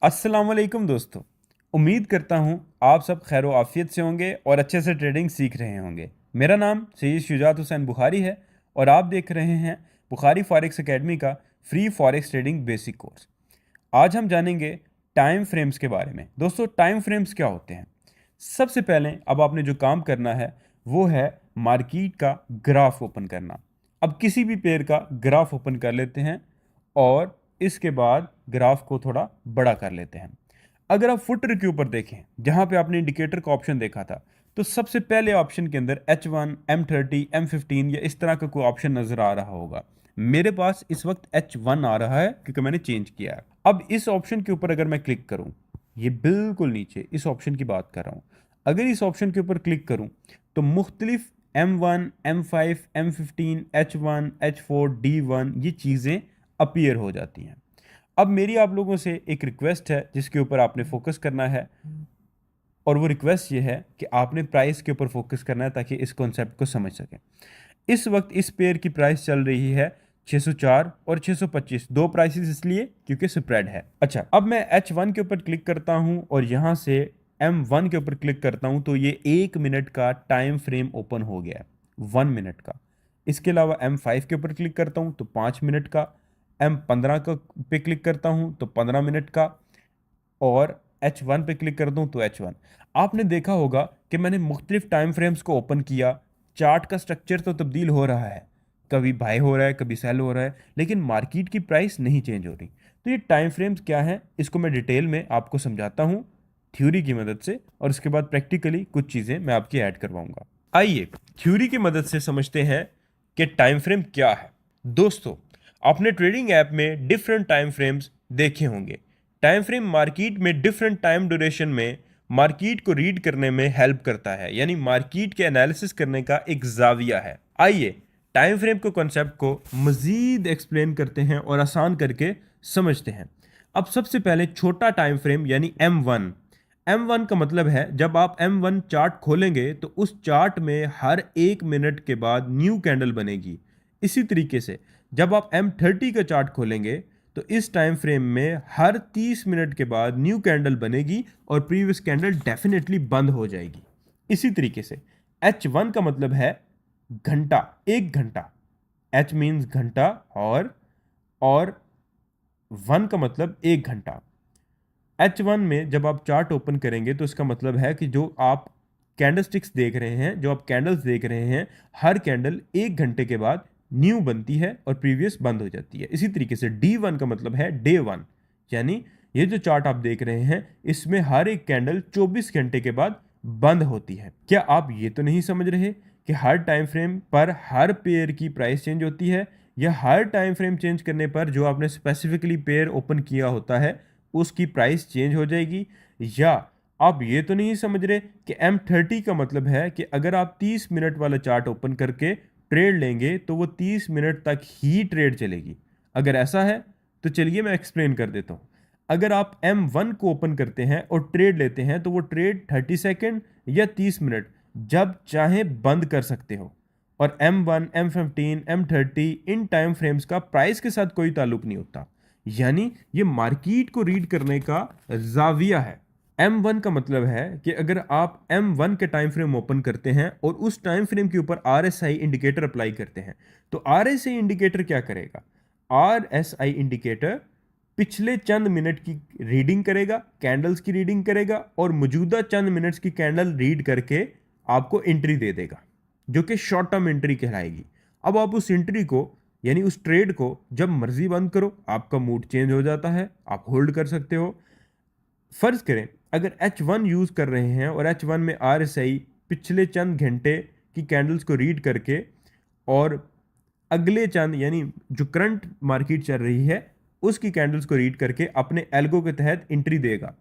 अस्सलाम वालेकुम दोस्तों। उम्मीद करता हूँ आप सब खैर आफियत से होंगे और अच्छे से ट्रेडिंग सीख रहे होंगे। मेरा नाम सैयद शुजात हुसैन बुखारी है और आप देख रहे हैं बुखारी फॉरेक्स एकेडमी का free forex trading basic course. आज हम जानेंगे टाइम फ्रेम्स के बारे में। दोस्तों, टाइम फ्रेम्स क्या होते हैं? सबसे पहले अब आपने जो काम करना है वो है मार्केट का ग्राफ ओपन करना। अब किसी भी पेयर का ग्राफ ओपन कर लेते हैं और इसके बाद ग्राफ को थोड़ा बड़ा कर लेते हैं। अगर आप फुटर के ऊपर देखें जहां पे आपने इंडिकेटर का ऑप्शन देखा था, तो सबसे पहले ऑप्शन के अंदर H1, M30, M15 या इस तरह का कोई ऑप्शन नजर आ रहा होगा। मेरे पास इस वक्त H1 आ रहा है क्योंकि मैंने चेंज किया है। अब इस ऑप्शन के ऊपर अगर मैं क्लिक करूं, ये बिल्कुल नीचे इस ऑप्शन की बात कर रहा हूं, अगर इस ऑप्शन के ऊपर क्लिक करूं तो मुख्तलिफ M1, M5, M15, H1, H4, D1 ये चीज़ें अपीयर हो जाती हैं। अब मेरी आप लोगों से एक रिक्वेस्ट है जिसके ऊपर आपने फोकस करना है, और वो रिक्वेस्ट ये है कि आपने प्राइस के ऊपर फोकस करना है ताकि इस कॉन्सेप्ट को समझ सकें। इस वक्त इस पेयर की प्राइस चल रही है 604 और 625, दो प्राइसेस इसलिए क्योंकि स्प्रेड है। अच्छा, अब मैं H1 के ऊपर क्लिक करता हूं और यहां से M1 के ऊपर क्लिक करता हूं तो ये 1 मिनट का टाइम फ्रेम ओपन हो गया है, 1 मिनट का। इसके अलावा M5 के ऊपर क्लिक करता हूं तो 5 मिनट का, M15 का पे क्लिक करता हूं तो 15 मिनट का, और H1 पे क्लिक करता हूं तो H1। आपने देखा होगा कि मैंने मुख्तलिफ टाइम फ्रेम्स को ओपन किया, चार्ट का स्ट्रक्चर तो तब्दील हो रहा है, कभी बाय हो रहा है कभी सेल हो रहा है, लेकिन मार्केट की प्राइस नहीं चेंज हो रही। तो ये टाइम फ्रेम्स क्या है, इसको मैं डिटेल में आपको समझाता हूँ थ्योरी की मदद से, और उसके बाद प्रैक्टिकली कुछ चीज़ें मैं आपकी ऐड करवाऊंगा। आइए थ्योरी की मदद से समझते हैं कि टाइम फ्रेम क्या है। दोस्तों, आपने ट्रेडिंग ऐप में डिफरेंट टाइम फ्रेम्स देखे होंगे। टाइम फ्रेम मार्केट में डिफरेंट टाइम ड्यूरेशन में मार्केट को रीड करने में हेल्प करता है, यानी मार्केट के एनालिसिस करने का एक जाविया है। आइए टाइम फ्रेम के कॉन्सेप्ट को मजीद एक्सप्लेन करते हैं और आसान करके समझते हैं। अब सबसे पहले छोटा टाइम फ्रेम यानी M1। M1 का मतलब है जब आप M1 चार्ट खोलेंगे तो उस चार्ट में हर 1 मिनट के बाद न्यू कैंडल बनेगी। इसी तरीके से जब आप M30 का चार्ट खोलेंगे तो इस टाइम फ्रेम में हर 30 मिनट के बाद न्यू कैंडल बनेगी और प्रीवियस कैंडल डेफिनेटली बंद हो जाएगी। इसी तरीके से H1 का मतलब है घंटा, 1 घंटा। H मीन्स घंटा, और 1 का मतलब 1 घंटा। H1 में जब आप चार्ट ओपन करेंगे तो इसका मतलब है कि जो आप कैंडलस्टिक्स देख रहे हैं, जो आप कैंडल्स देख रहे हैं, हर कैंडल 1 घंटे के बाद न्यू बनती है और प्रीवियस बंद हो जाती है। इसी तरीके से D1 का मतलब है डे 1, यानी ये जो चार्ट आप देख रहे हैं इसमें हर एक कैंडल 24 घंटे के बाद बंद होती है। क्या आप ये तो नहीं समझ रहे कि हर टाइम फ्रेम पर हर पेयर की प्राइस चेंज होती है, या हर टाइम फ्रेम चेंज करने पर जो आपने स्पेसिफिकली पेयर ओपन किया होता है उसकी प्राइस चेंज हो जाएगी? या आप ये तो नहीं समझ रहे कि M30 का मतलब है कि अगर आप 30 मिनट वाला चार्ट ओपन करके ट्रेड लेंगे तो वो 30 मिनट तक ही ट्रेड चलेगी? अगर ऐसा है तो चलिए मैं एक्सप्लेन कर देता हूँ। अगर आप M1 को ओपन करते हैं और ट्रेड लेते हैं तो वो ट्रेड 30 सेकेंड या 30 मिनट जब चाहे बंद कर सकते हो, और M1, M15, M30 in time frames का प्राइस के साथ कोई ताल्लुक नहीं होता, यानी ये मार्केट को रीड करने का जाविया है। M1 का मतलब है कि अगर आप M1 के टाइम फ्रेम ओपन करते हैं और उस टाइम फ्रेम के ऊपर RSI इंडिकेटर अप्लाई करते हैं तो RSI इंडिकेटर क्या करेगा? RSI इंडिकेटर पिछले चंद मिनट की रीडिंग करेगा, कैंडल्स की रीडिंग करेगा, और मौजूदा चंद मिनट्स की कैंडल रीड करके आपको एंट्री दे देगा, जो कि शॉर्ट टर्म एंट्री कहलाएगी। अब आप उस एंट्री को यानी उस ट्रेड को जब मर्जी बंद करो, आपका मूड चेंज हो जाता है, आप होल्ड कर सकते हो। फर्ज करें अगर H1 यूज कर रहे हैं और H1 में RSI पिछले चंद घंटे की कैंडल्स को रीड करके और अगले चंद यानी जो करंट मार्केट चल रही है उसकी कैंडल्स को रीड करके अपने एल्गो के तहत एंट्री देगा,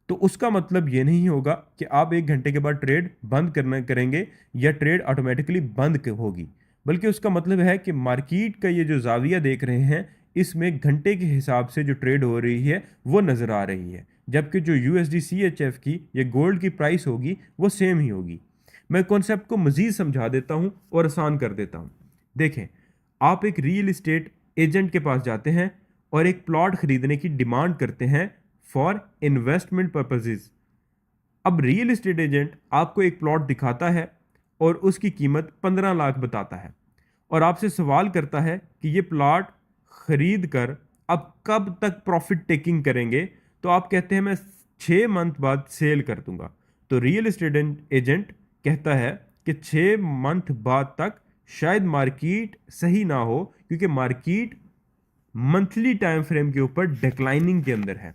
तो उसका मतलब ये नहीं होगा कि आप 1 घंटे के बाद ट्रेड बंद करना करेंगे या ट्रेड ऑटोमेटिकली बंद होगी, बल्कि उसका मतलब है कि मार्केट का ये जो जाविया देख रहे हैं इसमें घंटे के हिसाब से जो ट्रेड हो रही है वो नज़र आ रही है, जबकि जो USD CHF की या गोल्ड की प्राइस होगी वो सेम ही होगी। मैं कॉन्सेप्ट को मज़ीद समझा देता हूँ और आसान कर देता हूँ। देखें, आप एक रियल इस्टेट एजेंट के पास जाते हैं और एक प्लॉट खरीदने की डिमांड करते हैं फॉर इन्वेस्टमेंट पर्पजेज। अब रियल एस्टेट एजेंट आपको एक प्लॉट दिखाता है और उसकी कीमत 15 लाख बताता है और आपसे सवाल करता है कि ये प्लॉट खरीद कर अब कब तक प्रॉफिट टेकिंग करेंगे, तो आप कहते हैं मैं 6 मंथ बाद सेल कर दूंगा। तो रियल एस्टेट एजेंट कहता है कि 6 मंथ बाद तक शायद मार्केट सही ना हो, क्योंकि मार्केट मंथली टाइम फ्रेम के ऊपर डिक्लाइनिंग के अंदर है।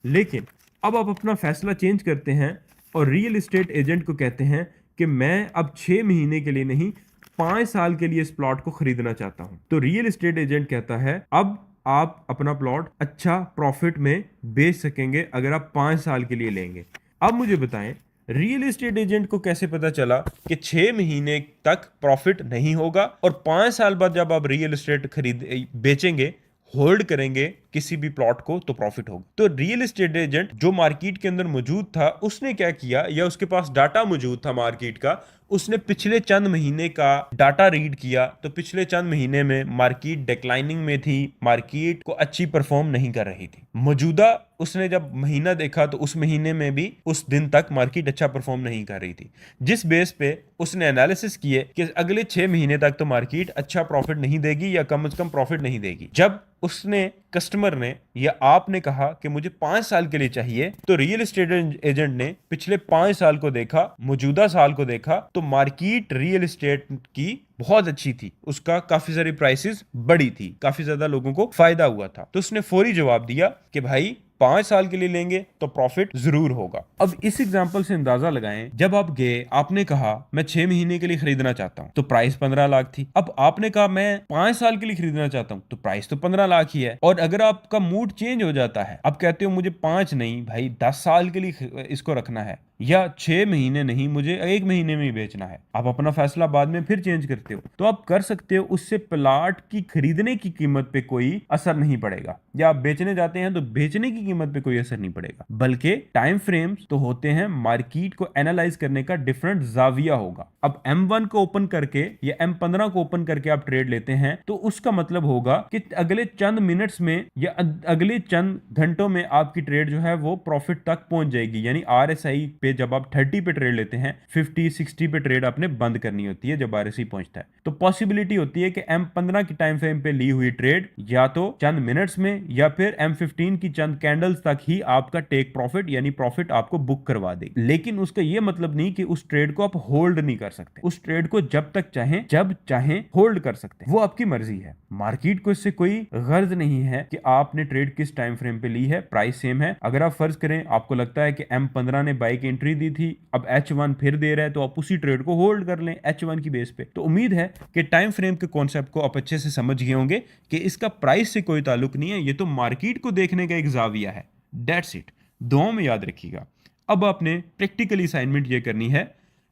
लेकिन अब आप अपना फैसला चेंज करते हैं और रियल एस्टेट एजेंट को कहते हैं कि मैं अब 6 महीने के लिए नहीं, 5 साल के लिए इस प्लॉट को खरीदना चाहता हूं। तो रियल एस्टेट एजेंट कहता है अब आप अपना प्लॉट अच्छा प्रॉफिट में बेच सकेंगे अगर आप 5 साल के लिए लेंगे। अब मुझे बताएं, रियल एस्टेट एजेंट को कैसे पता चला कि 6 महीने तक प्रॉफिट नहीं होगा और 5 साल बाद जब आप रियल एस्टेट खरीद बेचेंगे, होल्ड करेंगे किसी भी प्लॉट को, तो प्रॉफिट होगा। तो रियल एस्टेट एजेंट जो मार्केट के अंदर मौजूद था, उसने क्या किया, या उसके पास डाटा मौजूद था मार्केट का, उसने पिछले चंद महीने का डाटा रीड किया। तो पिछले चंद महीने में मार्केट डिक्लाइनिंग में थी, मार्केट को अच्छी परफॉर्म नहीं कर रही थी। मौजूदा उसने जब महीना देखा तो उस महीने में भी उस दिन तक मार्केट अच्छा परफॉर्म नहीं कर रही थी, जिस बेस पे उसने एनालिसिस किए कि अगले 6 महीने तक तो मार्केट अच्छा प्रॉफिट नहीं देगी या कम से कम प्रॉफिट नहीं देगी। जब उसने कस्टमर ने या आपने कहा कि मुझे 5 साल के लिए चाहिए, तो रियल एस्टेट एजेंट ने पिछले 5 साल को देखा, मौजूदा साल को देखा, तो मार्केट रियल एस्टेट की बहुत अच्छी थी, उसका काफी सारी प्राइसेस बढ़ी थी, काफी ज्यादा लोगों को फायदा हुआ था। तो उसने फौरी जवाब दिया कि भाई 5 साल के लिए लेंगे तो प्रॉफिट जरूर होगा। अब इस एग्जांपल से अंदाजा लगाएं, जब आप गए, आपने कहा मैं 6 महीने के लिए खरीदना चाहता हूं, तो प्राइस 15 लाख थी। अब आपने कहा मैं 5 साल के लिए खरीदना चाहता हूं, तो प्राइस तो 15 लाख ही है। और अगर आपका मूड चेंज हो जाता है, आप कहते हो मुझे 5 नहीं भाई 10 साल के लिए इसको रखना है, या 6 महीने नहीं, मुझे 1 महीने में ही बेचना है, आप अपना फैसला बाद में फिर चेंज करते हो, तो आप कर सकते हो। उससे प्लाट की खरीदने की कीमत पे कोई असर नहीं पड़ेगा, या आप बेचने जाते हैं तो बेचने की कीमत पे कोई असर नहीं पड़ेगा, बल्कि टाइम फ्रेम्स तो होते हैं मार्केट को एनालाइज करने का डिफरेंट जाविया होगा। अब M1 को ओपन करके या M15 को ओपन करके आप ट्रेड लेते हैं, तो उसका मतलब होगा कि अगले चंद मिनट्स में या अगले चंद घंटों में आपकी ट्रेड जो है वो प्रॉफिट तक पहुंच जाएगी। यानी RSI पे जब आप 30 पे ट्रेड लेते हैं, 50-60 पे ट्रेड आपने बंद करनी होती है जब RSI पहुंचता है। तो पॉसिबिलिटी होती है कि M15 की टाइम फ्रेम पे ली हुई ट्रेड या तो चंद मिनट्स में या फिर M15 की चंद कैंडल्स तक ही आपका टेक प्रॉफिट यानी प्रॉफिट आपको बुक करवा देगी। लेकिन उसका यह मतलब नहीं कि उस ट्रेड को आप होल्ड नहीं कर सकते। उस ट्रेड को जब तक चाहें, जब चाहें होल्ड कर सकते हैं, वो आपकी मर्जी है। मार्केट को इससे कोई गर्ज नहीं है कि आपने ट्रेड किस टाइम फ्रेम पे ली है, प्राइस सेम है। अगर आप फर्ज करें आपको लगता है कि M15 ने बाइक एंट्री दी थी, अब H1 फिर दे रहा है, तो आप उसी ट्रेड को होल्ड कर लें H1 की बेस पे। तो उम्मीद है कि टाइम फ्रेम के कॉन्सेप्ट को आप अच्छे से समझ गए होंगे कि इसका प्राइस से कोई ताल्लुक नहीं है, ये तो मार्केट को देखने का एक जाविया है। दैट्स इट, दुआ में याद रखिएगा। अब आपने प्रैक्टिकली असाइनमेंट ये करनी है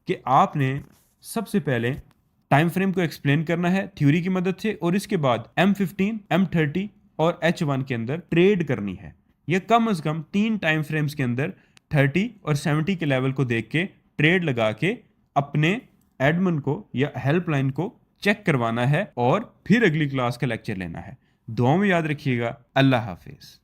कि आपने सबसे पहले टाइम फ्रेम को एक्सप्लेन करना है थ्योरी की मदद से, और इसके बाद M15, M30 और H1 के अंदर ट्रेड करनी है। यह कम से कम 3 टाइम फ्रेम्स के अंदर 30 और 70 के लेवल को देख के ट्रेड लगा के अपने एडमिन को या हेल्पलाइन को चेक करवाना है और फिर अगली क्लास का लेक्चर लेना है। दुआ में याद रखिएगा। अल्लाह हाफिज।